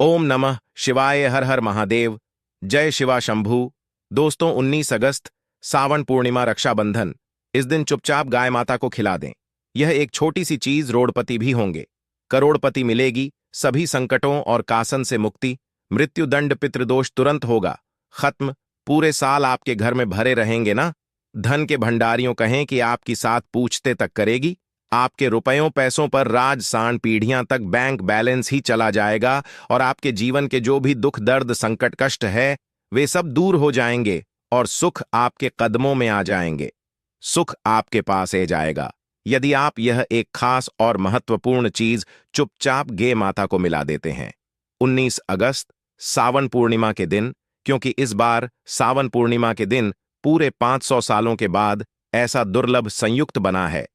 ओम नमः शिवाय। हर हर महादेव। जय शिवा शंभू। दोस्तों, 19 अगस्त सावन पूर्णिमा, रक्षाबंधन। इस दिन चुपचाप गाय माता को खिला दें। यह एक छोटी सी चीज, रोड़पति भी होंगे, करोड़पति मिलेगी, सभी संकटों और कासन से मुक्ति, मृत्युदंड पितृदोष तुरंत होगा खत्म। पूरे साल आपके घर में भरे रहेंगे ना। धन के भंडारियों कहें कि आपकी साथ पूछते तक करेगी। आपके रुपयों पैसों पर राज सांड पीढ़ियां तक बैंक बैलेंस ही चला जाएगा और आपके जीवन के जो भी दुख दर्द संकट कष्ट है वे सब दूर हो जाएंगे और सुख आपके कदमों में आ जाएंगे। सुख आपके पास आ जाएगा यदि आप यह एक खास और महत्वपूर्ण चीज चुपचाप गे माता को मिला देते हैं। 19 अगस्त सावन पूर्णिमा के दिन, क्योंकि इस बार सावन पूर्णिमा के दिन पूरे 500 सालों के बाद ऐसा दुर्लभ संयुक्त बना है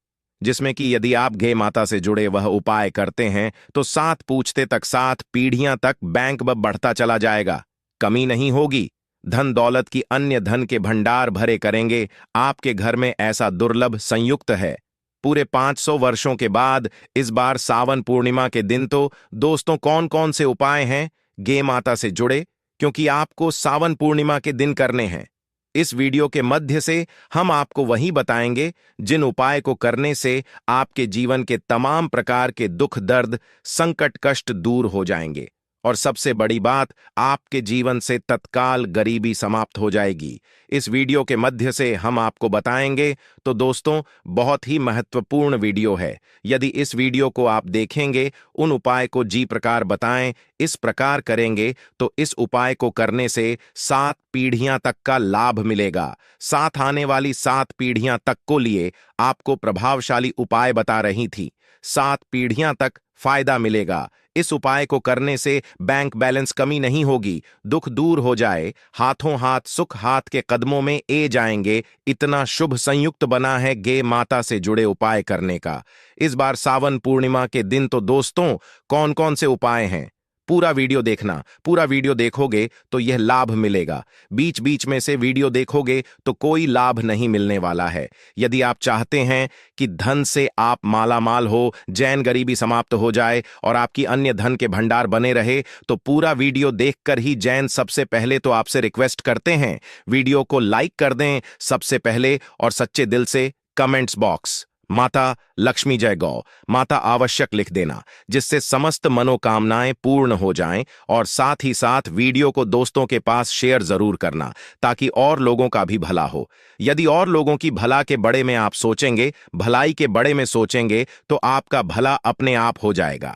जिसमें कि यदि आप गे माता से जुड़े वह उपाय करते हैं तो 7 पूछते तक 7 पीढ़ियां तक बैंक बढ़ता चला जाएगा, कमी नहीं होगी। धन दौलत की अन्य धन के भंडार भरे करेंगे। आपके घर में ऐसा दुर्लभ संयुक्त है। पूरे 500 वर्षों के बाद इस बार सावन पूर्णिमा के दिन तो दोस्तों कौन कौन से उपाय हैं गे माता से जुड़े, क्योंकि आपको सावन पूर्णिमा के दिन करने हैं। इस वीडियो के मध्य से हम आपको वही बताएंगे जिन उपाय को करने से आपके जीवन के तमाम प्रकार के दुख दर्द संकट कष्ट दूर हो जाएंगे और सबसे बड़ी बात, आपके जीवन से तत्काल गरीबी समाप्त हो जाएगी। इस वीडियो के मध्य से हम आपको बताएंगे। तो दोस्तों, बहुत ही महत्वपूर्ण वीडियो है। यदि इस वीडियो को आप देखेंगे, उन उपाय को जी प्रकार बताएं, इस प्रकार करेंगे तो इस उपाय को करने से 7 पीढ़ियां तक का लाभ मिलेगा। साथ आने वाली 7 पीढ़ियां तक को लिए आपको प्रभावशाली उपाय बता रही थी। 7 पीढ़ियां तक फायदा मिलेगा। इस उपाय को करने से बैंक बैलेंस कमी नहीं होगी, दुख दूर हो जाए, हाथों हाथ सुख हाथ के कदमों में ए जाएंगे। इतना शुभ संयुक्त बना है गे माता से जुड़े उपाय करने का। इस बार सावन पूर्णिमा के दिन तो दोस्तों कौन कौन से उपाय हैं, पूरा वीडियो देखना। पूरा वीडियो देखोगे तो यह लाभ मिलेगा। बीच बीच में से वीडियो देखोगे तो कोई लाभ नहीं मिलने वाला है। यदि आप चाहते हैं कि धन से आप माला माल हो, जैन गरीबी समाप्त हो जाए और आपकी अन्य धन के भंडार बने रहे, तो पूरा वीडियो देखकर ही जैन सबसे पहले तो आपसे रिक्वेस्ट करते हैं वीडियो को लाइक कर दें सबसे पहले और सच्चे दिल से कमेंट्स बॉक्स माता लक्ष्मी जय गौ माता आवश्यक लिख देना, जिससे समस्त मनोकामनाएं पूर्ण हो जाएं। और साथ ही साथ वीडियो को दोस्तों के पास शेयर जरूर करना ताकि और लोगों का भी भला हो। यदि और लोगों की भला के बड़े में आप सोचेंगे, भलाई के बड़े में सोचेंगे, तो आपका भला अपने आप हो जाएगा।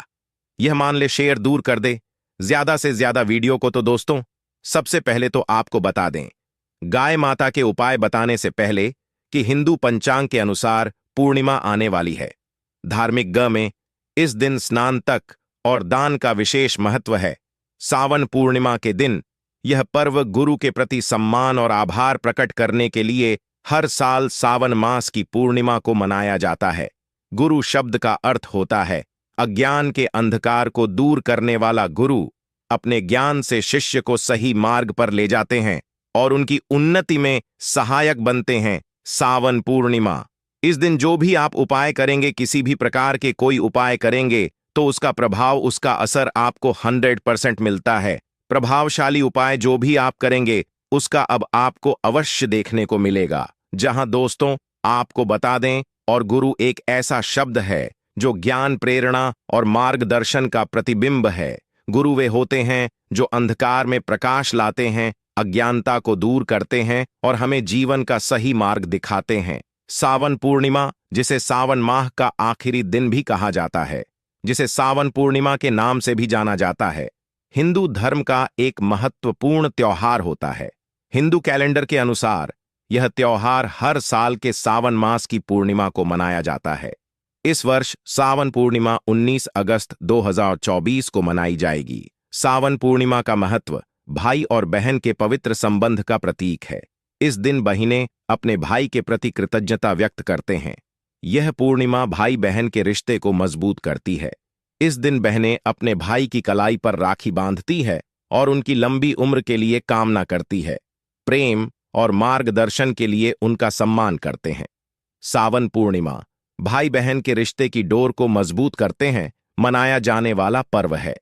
यह मान ले शेयर दूर कर दे ज्यादा से ज्यादा वीडियो को। तो दोस्तों, सबसे पहले तो आपको बता दें गाय माता के उपाय बताने से पहले कि हिंदू पंचांग के अनुसार पूर्णिमा आने वाली है। धार्मिक ग में इस दिन स्नान तक और दान का विशेष महत्व है। सावन पूर्णिमा के दिन यह पर्व गुरु के प्रति सम्मान और आभार प्रकट करने के लिए हर साल सावन मास की पूर्णिमा को मनाया जाता है। गुरु शब्द का अर्थ होता है अज्ञान के अंधकार को दूर करने वाला गुरु। अपने ज्ञान से शिष्य को सही मार्ग पर ले जाते हैं और उनकी उन्नति में सहायक बनते हैं। सावन पूर्णिमा इस दिन जो भी आप उपाय करेंगे, किसी भी प्रकार के कोई उपाय करेंगे तो उसका प्रभाव, उसका असर आपको 100% मिलता है। प्रभावशाली उपाय जो भी आप करेंगे उसका अब आपको अवश्य देखने को मिलेगा। जहां दोस्तों आपको बता दें, और गुरु एक ऐसा शब्द है जो ज्ञान प्रेरणा और मार्गदर्शन का प्रतिबिंब है। गुरु वे होते हैं जो अंधकार में प्रकाश लाते हैं, अज्ञानता को दूर करते हैं और हमें जीवन का सही मार्ग दिखाते हैं। सावन पूर्णिमा, जिसे सावन माह का आखिरी दिन भी कहा जाता है, जिसे सावन पूर्णिमा के नाम से भी जाना जाता है, हिंदू धर्म का एक महत्वपूर्ण त्योहार होता है। हिंदू कैलेंडर के अनुसार यह त्योहार हर साल के सावन मास की पूर्णिमा को मनाया जाता है। इस वर्ष सावन पूर्णिमा 19 अगस्त 2024 को मनाई जाएगी। सावन पूर्णिमा का महत्व भाई और बहन के पवित्र संबंध का प्रतीक है। इस दिन बहिनें अपने भाई के प्रति कृतज्ञता व्यक्त करते हैं। यह पूर्णिमा भाई बहन के रिश्ते को मजबूत करती है। इस दिन बहनें अपने भाई की कलाई पर राखी बांधती है और उनकी लंबी उम्र के लिए कामना करती है। प्रेम और मार्गदर्शन के लिए उनका सम्मान करते हैं। सावन पूर्णिमा भाई बहन के रिश्ते की डोर को मजबूत करते हैं मनाया जाने वाला पर्व है।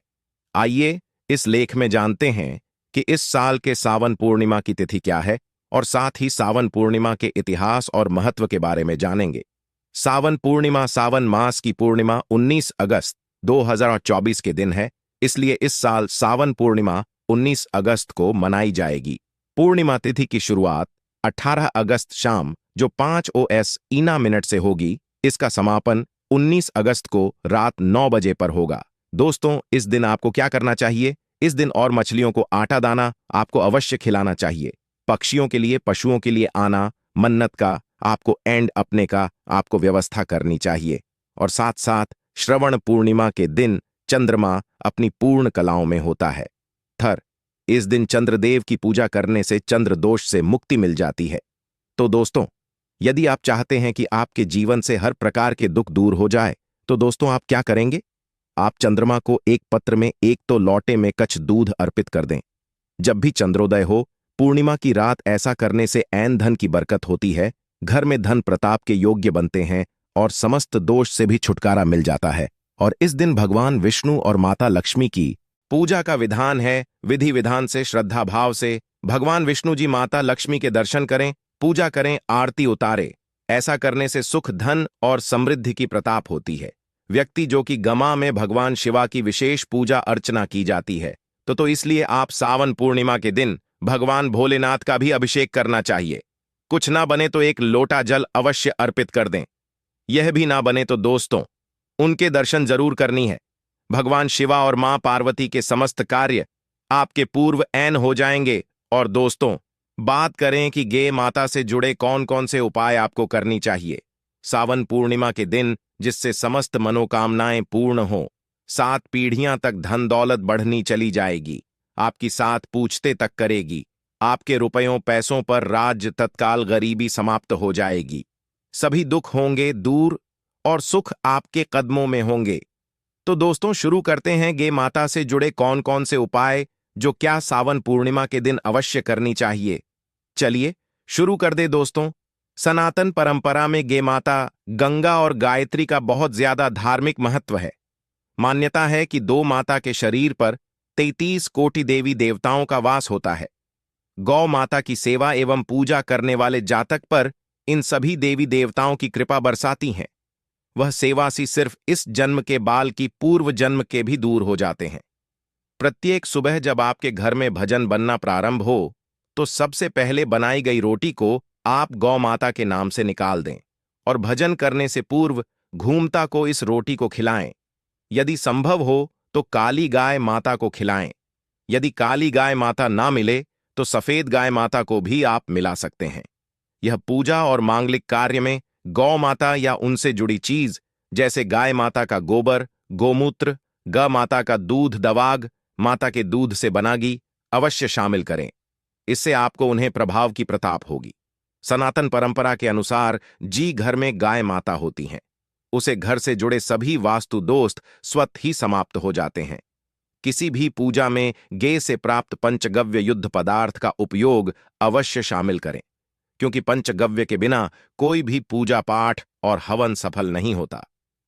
आइए इस लेख में जानते हैं कि इस साल के सावन पूर्णिमा की तिथि क्या है और साथ ही सावन पूर्णिमा के इतिहास और महत्व के बारे में जानेंगे। सावन पूर्णिमा सावन मास की पूर्णिमा 19 अगस्त 2024 के दिन है, इसलिए इस साल सावन पूर्णिमा 19 अगस्त को मनाई जाएगी। पूर्णिमा तिथि की शुरुआत 18 अगस्त शाम जो 5 OS ईना मिनट से होगी। इसका समापन 19 अगस्त को रात 9 बजे पर होगा। दोस्तों, इस दिन आपको क्या करना चाहिए? इस दिन और मछलियों को आटा दाना आपको अवश्य खिलाना चाहिए। पक्षियों के लिए, पशुओं के लिए आना, मन्नत का आपको एंड अपने का आपको व्यवस्था करनी चाहिए। और साथ साथ श्रवण पूर्णिमा के दिन चंद्रमा अपनी पूर्ण कलाओं में होता है। इस दिन चंद्रदेव की पूजा करने से चंद्र दोष से मुक्ति मिल जाती है। तो दोस्तों, यदि आप चाहते हैं कि आपके जीवन से हर प्रकार के दुख दूर हो जाए, तो दोस्तों आप क्या करेंगे? आप चंद्रमा को एक पत्र में एक तो लौटे में कच्छ दूध अर्पित कर दें। जब भी चंद्रोदय हो, पूर्णिमा की रात ऐसा करने से ऐन धन की बरकत होती है, घर में धन प्रताप के योग्य बनते हैं और समस्त दोष से भी छुटकारा मिल जाता है। और इस दिन भगवान विष्णु और माता लक्ष्मी की पूजा का विधान है। विधि विधान से, श्रद्धा भाव से भगवान विष्णु जी माता लक्ष्मी के दर्शन करें, पूजा करें, आरती उतारें। ऐसा करने से सुख, धन और समृद्धि की प्रताप होती है। व्यक्ति जो कि गमा में भगवान शिवा की विशेष पूजा अर्चना की जाती है, तो इसलिए आप सावन पूर्णिमा के दिन भगवान भोलेनाथ का भी अभिषेक करना चाहिए। कुछ ना बने तो एक लोटा जल अवश्य अर्पित कर दें। यह भी ना बने तो दोस्तों उनके दर्शन जरूर करनी है। भगवान शिवा और मां पार्वती के समस्त कार्य आपके पूर्व ऐन हो जाएंगे। और दोस्तों, बात करें कि गे माता से जुड़े कौन कौन से उपाय आपको करनी चाहिए सावन पूर्णिमा के दिन, जिससे समस्त मनोकामनाएं पूर्ण हो। 7 पीढ़ियां तक धन दौलत बढ़नी चली जाएगी, आपकी 7 पूछते तक करेगी। आपके रुपयों पैसों पर राज्य, तत्काल गरीबी समाप्त हो जाएगी। सभी दुख होंगे दूर और सुख आपके कदमों में होंगे। तो दोस्तों, शुरू करते हैं गे माता से जुड़े कौन कौन से उपाय जो क्या सावन पूर्णिमा के दिन अवश्य करनी चाहिए। चलिए शुरू कर दे दोस्तों। सनातन परंपरा में गे माता गंगा और गायत्री का बहुत ज्यादा धार्मिक महत्व है। मान्यता है कि 2 माता के शरीर पर 33 कोटि देवी देवताओं का वास होता है। गौ माता की सेवा एवं पूजा करने वाले जातक पर इन सभी देवी देवताओं की कृपा बरसाती हैं। वह सेवा सी सिर्फ इस जन्म के बाल की पूर्व जन्म के भी दूर हो जाते हैं। प्रत्येक सुबह जब आपके घर में भजन बनना प्रारंभ हो, तो सबसे पहले बनाई गई रोटी को आप गौ माता के नाम से निकाल दें और भजन करने से पूर्व घूमता को इस रोटी को खिलाएं। यदि संभव हो तो काली गाय माता को खिलाएं। यदि काली गाय माता ना मिले तो सफेद गाय माता को भी आप मिला सकते हैं। यह पूजा और मांगलिक कार्य में गौ माता या उनसे जुड़ी चीज जैसे गाय माता का गोबर, गोमूत्र, ग माता का दूध, दवाग माता के दूध से बना घी अवश्य शामिल करें। इससे आपको उन्हें प्रभाव की प्रताप होगी। सनातन परंपरा के अनुसार जी घर में गाय माता होती हैं, उसे घर से जुड़े सभी वास्तु दोस्त स्वतः ही समाप्त हो जाते हैं। किसी भी पूजा में गे से प्राप्त पंचगव्य युद्ध पदार्थ का उपयोग अवश्य शामिल करें, क्योंकि पंचगव्य के बिना कोई भी पूजा पाठ और हवन सफल नहीं होता।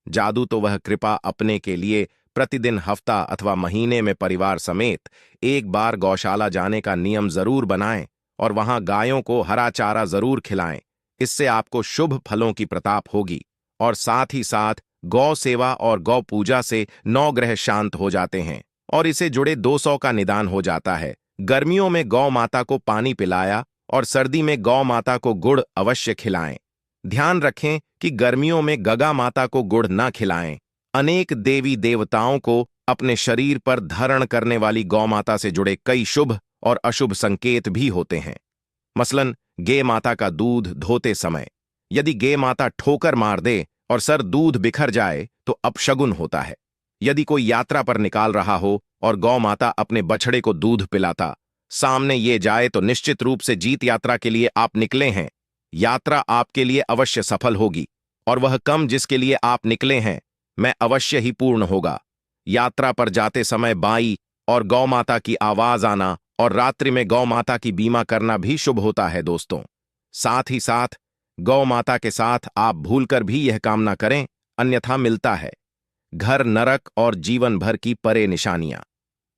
जादू तो वह कृपा अपने के लिए प्रतिदिन, हफ्ता अथवा महीने में परिवार समेत एक बार गौशाला जाने का नियम जरूर बनाएं और वहां गायों को हरा चारा जरूर खिलाएं। इससे आपको शुभ फलों की प्रताप होगी और साथ ही साथ गौ सेवा और गौ पूजा से 9 ग्रह शांत हो जाते हैं और इसे जुड़े 200 का निदान हो जाता है। गर्मियों में गौ माता को पानी पिलाया और सर्दी में गौ माता को गुड़ अवश्य खिलाएं। ध्यान रखें कि गर्मियों में गगा माता को गुड़ न खिलाएं। अनेक देवी देवताओं को अपने शरीर पर धारण करने वाली गौ माता से जुड़े कई शुभ और अशुभ संकेत भी होते हैं। मसलन गे माता का दूध धोते समय यदि गे माता ठोकर मार दे और सर दूध बिखर जाए तो अपशगुन होता है। यदि कोई यात्रा पर निकाल रहा हो और गौ माता अपने बछड़े को दूध पिलाता सामने ये जाए तो निश्चित रूप से जीत यात्रा के लिए आप निकले हैं। यात्रा आपके लिए अवश्य सफल होगी और वह कम जिसके लिए आप निकले हैं मैं अवश्य ही पूर्ण होगा। यात्रा पर जाते समय बाई और गौ माता की आवाज आना और रात्रि में गौ माता की बीमा करना भी शुभ होता है दोस्तों। साथ ही साथ गौ माता के साथ आप भूलकर भी यह काम ना करें, अन्यथा मिलता है घर नरक और जीवन भर की परे निशानियां।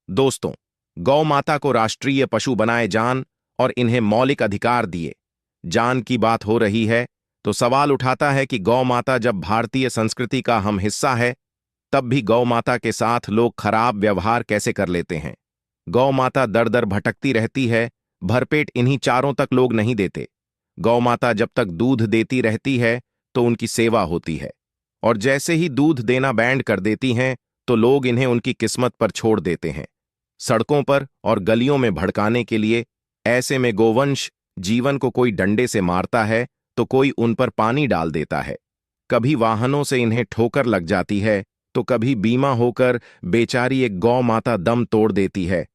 दोस्तों, गौ माता को राष्ट्रीय पशु बनाए जान और इन्हें मौलिक अधिकार दिए जान की बात हो रही है, तो सवाल उठाता है कि गौ माता जब भारतीय संस्कृति का हम हिस्सा है, तब भी गौ माता के साथ लोग खराब व्यवहार कैसे कर लेते हैं। गौ माता दर दर भटकती रहती है, भरपेट इन्हीं चारों तक लोग नहीं देते। गौ माता जब तक दूध देती रहती है तो उनकी सेवा होती है, और जैसे ही दूध देना बैंड कर देती हैं तो लोग इन्हें उनकी किस्मत पर छोड़ देते हैं, सड़कों पर और गलियों में भड़काने के लिए। ऐसे में गोवंश जीवन को कोई डंडे से मारता है तो कोई उन पर पानी डाल देता है, कभी वाहनों से इन्हें ठोकर लग जाती है तो कभी बीमा होकर बेचारी एक गौ माता दम तोड़ देती है।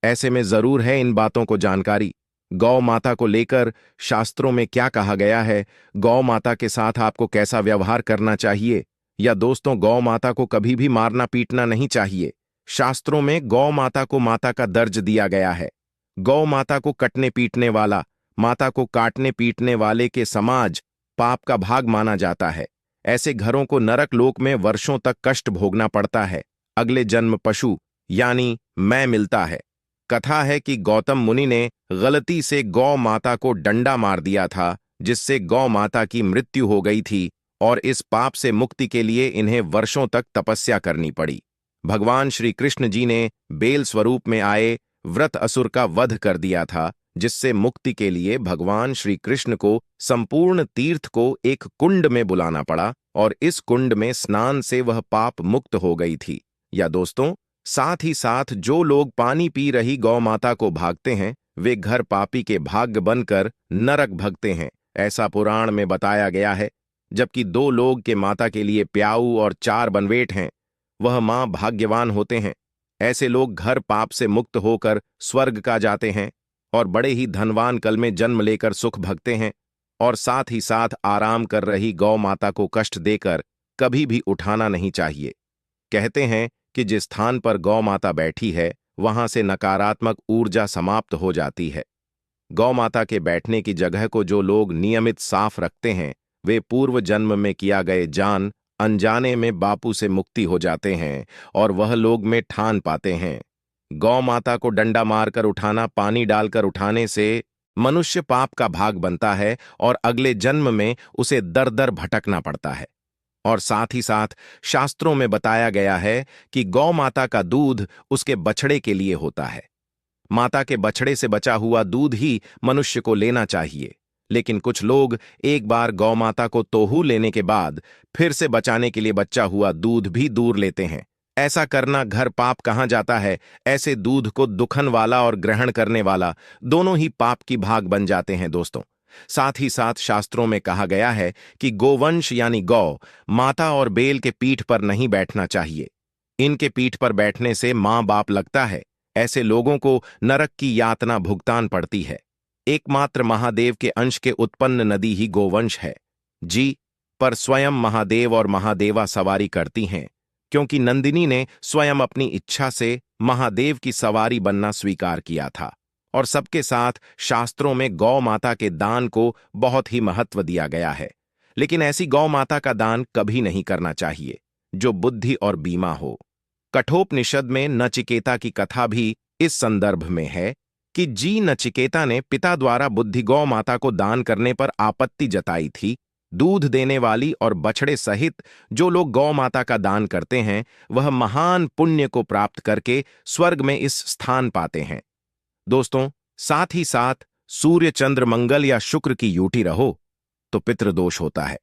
ऐसे में जरूर है इन बातों को जानकारी। गौ माता को लेकर शास्त्रों में क्या कहा गया है, गौ माता के साथ आपको कैसा व्यवहार करना चाहिए, या दोस्तों गौ माता को कभी भी मारना पीटना नहीं चाहिए। शास्त्रों में गौ माता को माता का दर्ज दिया गया है। गौ माता को कटने पीटने वाला, माता को काटने पीटने वाले के समाज पाप का भाग माना जाता है। ऐसे घरों को नरक लोक में वर्षों तक कष्ट भोगना पड़ता है। अगले जन्म पशु यानी मैं मिलता है। कथा है कि गौतम मुनि ने गलती से गौ माता को डंडा मार दिया था, जिससे गौ माता की मृत्यु हो गई थी, और इस पाप से मुक्ति के लिए इन्हें वर्षों तक तपस्या करनी पड़ी। भगवान श्री कृष्ण जी ने बेल स्वरूप में आए व्रत असुर का वध कर दिया था, जिससे मुक्ति के लिए भगवान श्री कृष्ण को संपूर्ण तीर्थ को एक कुंड में बुलाना पड़ा, और इस कुंड में स्नान से वह पाप मुक्त हो गई थी। या दोस्तों, साथ ही साथ जो लोग पानी पी रही गौ माता को भागते हैं, वे घर पापी के भाग्य बनकर नरक भगते हैं, ऐसा पुराण में बताया गया है। जबकि 2 लोग के माता के लिए प्याऊ और 4 बनवेट हैं, वह मां भाग्यवान होते हैं। ऐसे लोग घर पाप से मुक्त होकर स्वर्ग का जाते हैं और बड़े ही धनवान कल में जन्म लेकर सुख भगते हैं, और साथ ही साथ आराम कर रही गौ माता को कष्ट देकर कभी भी उठाना नहीं चाहिए। कहते हैं कि जिस स्थान पर गौ माता बैठी है, वहां से नकारात्मक ऊर्जा समाप्त हो जाती है। गौ माता के बैठने की जगह को जो लोग नियमित साफ रखते हैं, वे पूर्व जन्म में किया गए जान अनजाने में बापू से मुक्ति हो जाते हैं, और वह लोग में ठान पाते हैं। गौ माता को डंडा मारकर उठाना, पानी डालकर उठाने से मनुष्य पाप का भाग बनता है और अगले जन्म में उसे दर दर भटकना पड़ता है। और साथ ही साथ शास्त्रों में बताया गया है कि गौ माता का दूध उसके बछड़े के लिए होता है। माता के बछड़े से बचा हुआ दूध ही मनुष्य को लेना चाहिए, लेकिन कुछ लोग एक बार गौ माता को तोहू लेने के बाद फिर से बचाने के लिए बचा हुआ दूध भी दूर लेते हैं। ऐसा करना घर पाप कहाँ जाता है। ऐसे दूध को दुखन वाला और ग्रहण करने वाला दोनों ही पाप की भाग बन जाते हैं दोस्तों। साथ ही साथ शास्त्रों में कहा गया है कि गोवंश यानी गौ माता और बेल के पीठ पर नहीं बैठना चाहिए। इनके पीठ पर बैठने से मां बाप लगता है। ऐसे लोगों को नरक की यातना भुगतान पड़ती है। एकमात्र महादेव के अंश के उत्पन्न नदी ही गोवंश है जी, पर स्वयं महादेव और महादेवा सवारी करती हैं, क्योंकि नंदिनी ने स्वयं अपनी इच्छा से महादेव की सवारी बनना स्वीकार किया था। और सबके साथ शास्त्रों में गौ माता के दान को बहुत ही महत्व दिया गया है। लेकिन ऐसी गौ माता का दान कभी नहीं करना चाहिए जो बुद्धि और बीमा हो। कठोपनिषद में नचिकेता की कथा भी इस संदर्भ में है कि जी नचिकेता ने पिता द्वारा बुद्धि गौ माता को दान करने पर आपत्ति जताई थी। दूध देने वाली और बछड़े सहित जो लोग गौ माता का दान करते हैं, वह महान पुण्य को प्राप्त करके स्वर्ग में इस स्थान पाते हैं। दोस्तों, साथ ही साथ सूर्य चंद्र मंगल या शुक्र की यूटी रहो तो पितृदोष होता है।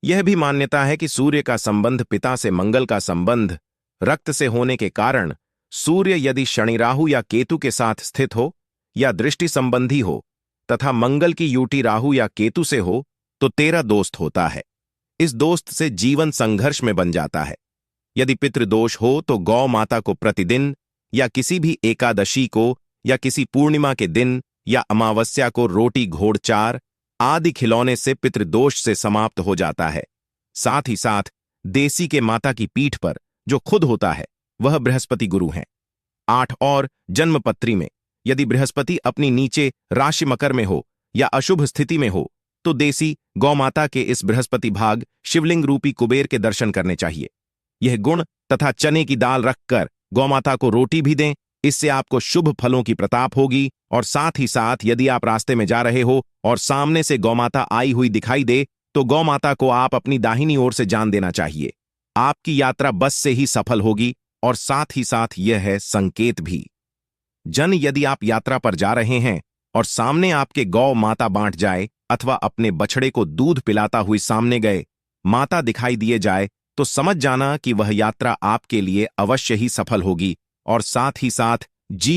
यह भी मान्यता है कि सूर्य का संबंध पिता से, मंगल का संबंध रक्त से होने के कारण सूर्य यदि शनि राहु या केतु के साथ स्थित हो या दृष्टि संबंधी हो, तथा मंगल की यूटी राहु या केतु से हो, तो तेरा दोस्त होता है। इस दोस्त से जीवन संघर्ष में बन जाता है। यदि पितृदोष हो तो गौ माता को प्रतिदिन या किसी भी एकादशी को या किसी पूर्णिमा के दिन या अमावस्या को रोटी, घोड़, चार आदि खिलौने से पितृदोष से समाप्त हो जाता है। साथ ही साथ देसी के माता की पीठ पर जो खुद होता है वह बृहस्पति गुरु हैं। 8 और जन्मपत्री में यदि बृहस्पति अपनी नीचे राशि मकर में हो या अशुभ स्थिति में हो, तो देसी गौमाता के इस बृहस्पति भाग शिवलिंग रूपी कुबेर के दर्शन करने चाहिए। यह गुण तथा चने की दाल रखकर गौमाता को रोटी भी दें। इससे आपको शुभ फलों की प्रताप होगी। और साथ ही साथ यदि आप रास्ते में जा रहे हो और सामने से गौमाता आई हुई दिखाई दे तो गौमाता को आप अपनी दाहिनी ओर से जान देना चाहिए। आपकी यात्रा बस से ही सफल होगी। और साथ ही साथ यह है संकेत भी। यदि आप यात्रा पर जा रहे हैं और सामने आपके गौ माता बांट जाए अथवा अपने बछड़े को दूध पिलाता हुई सामने गए माता दिखाई दिए जाए तो समझ जाना कि वह यात्रा आपके लिए अवश्य ही सफल होगी। और साथ ही साथ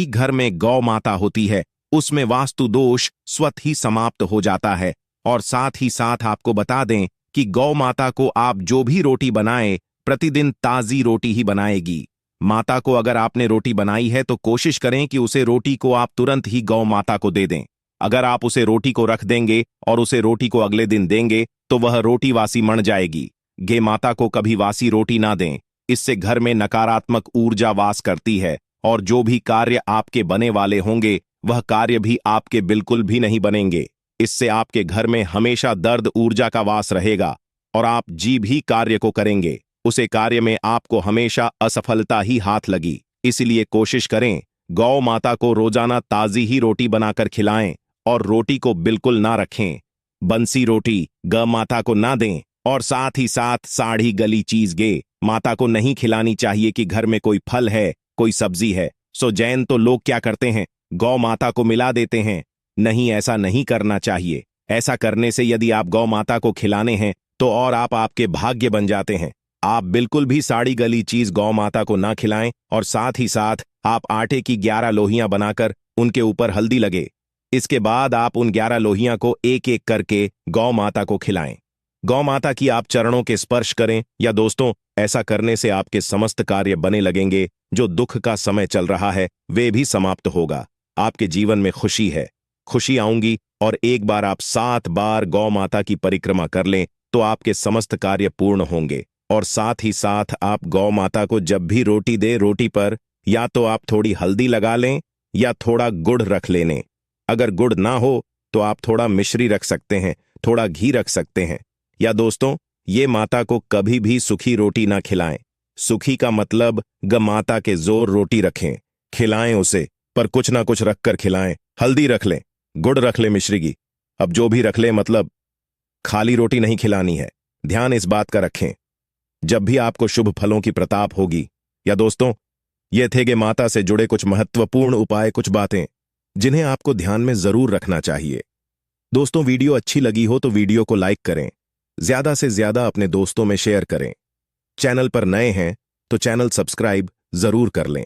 घर में गौ माता होती है उसमें वास्तु दोष स्वतः ही समाप्त हो जाता है। और साथ ही साथ आपको बता दें कि गौ माता को आप जो भी रोटी बनाएं प्रतिदिन ताजी रोटी ही बनाएगी। माता को अगर आपने रोटी बनाई है तो कोशिश करें कि उसे रोटी को आप तुरंत ही गौ माता को दे दें। अगर आप उसे रोटी को रख देंगे और उसे रोटी को अगले दिन देंगे तो वह रोटी वासी मर जाएगी। गे माता को कभी वासी रोटी ना दें। इससे घर में नकारात्मक ऊर्जा वास करती है और जो भी कार्य आपके बने वाले होंगे वह कार्य भी आपके बिल्कुल भी नहीं बनेंगे। इससे आपके घर में हमेशा दर्द ऊर्जा का वास रहेगा और आप भी कार्य को करेंगे उसे कार्य में आपको हमेशा असफलता ही हाथ लगी। इसलिए कोशिश करें गौ माता को रोजाना ताजी ही रोटी बनाकर खिलाएं और रोटी को बिल्कुल ना रखें। बंसी रोटी गौ माता को ना दें। और साथ ही साथ साड़ी गली चीज गे माता को नहीं खिलानी चाहिए कि घर में कोई फल है कोई सब्जी है। सो जैन तो लोग क्या करते हैं गौ माता को मिला देते हैं। नहीं, ऐसा नहीं करना चाहिए। ऐसा करने से यदि आप गौ माता को खिलाने हैं तो और आपके भाग्य बन जाते हैं। आप बिल्कुल भी साड़ी गली चीज गौ माता को ना खिलाएं। और साथ ही साथ आप आटे की 11 लोहियां बनाकर उनके ऊपर हल्दी लगे। इसके बाद आप उन 11 लोहियां को एक एक करके गौ माता को खिलाएं। गौ माता की आप चरणों के स्पर्श करें। या दोस्तों, ऐसा करने से आपके समस्त कार्य बने लगेंगे। जो दुख का समय चल रहा है वे भी समाप्त होगा। आपके जीवन में खुशी है, खुशी आऊंगी। और एक बार आप 7 बार गौ माता की परिक्रमा कर लें तो आपके समस्त कार्य पूर्ण होंगे। और साथ ही साथ आप गौ माता को जब भी रोटी दे रोटी पर या तो आप थोड़ी हल्दी लगा लें या थोड़ा गुड़ रख लें। अगर गुड़ ना हो तो आप थोड़ा मिश्री रख सकते हैं, थोड़ा घी रख सकते हैं। या दोस्तों, ये माता को कभी भी सूखी रोटी ना खिलाएं। सूखी का मतलब ग माता के जोर रोटी रखें, खिलाएं उसे, पर कुछ ना कुछ रखकर खिलाएं। हल्दी रख लें, गुड़ रख लें, मिश्री की अब जो भी रख लें, मतलब खाली रोटी नहीं खिलानी है। ध्यान इस बात का रखें जब भी आपको शुभ फलों की प्रताप होगी। या दोस्तों, ये थे गे माता से जुड़े कुछ महत्वपूर्ण उपाय, कुछ बातें जिन्हें आपको ध्यान में जरूर रखना चाहिए। दोस्तों, वीडियो अच्छी लगी हो तो वीडियो को लाइक करें, ज्यादा से ज्यादा अपने दोस्तों में शेयर करें। चैनल पर नए हैं तो चैनल सब्सक्राइब जरूर कर लें।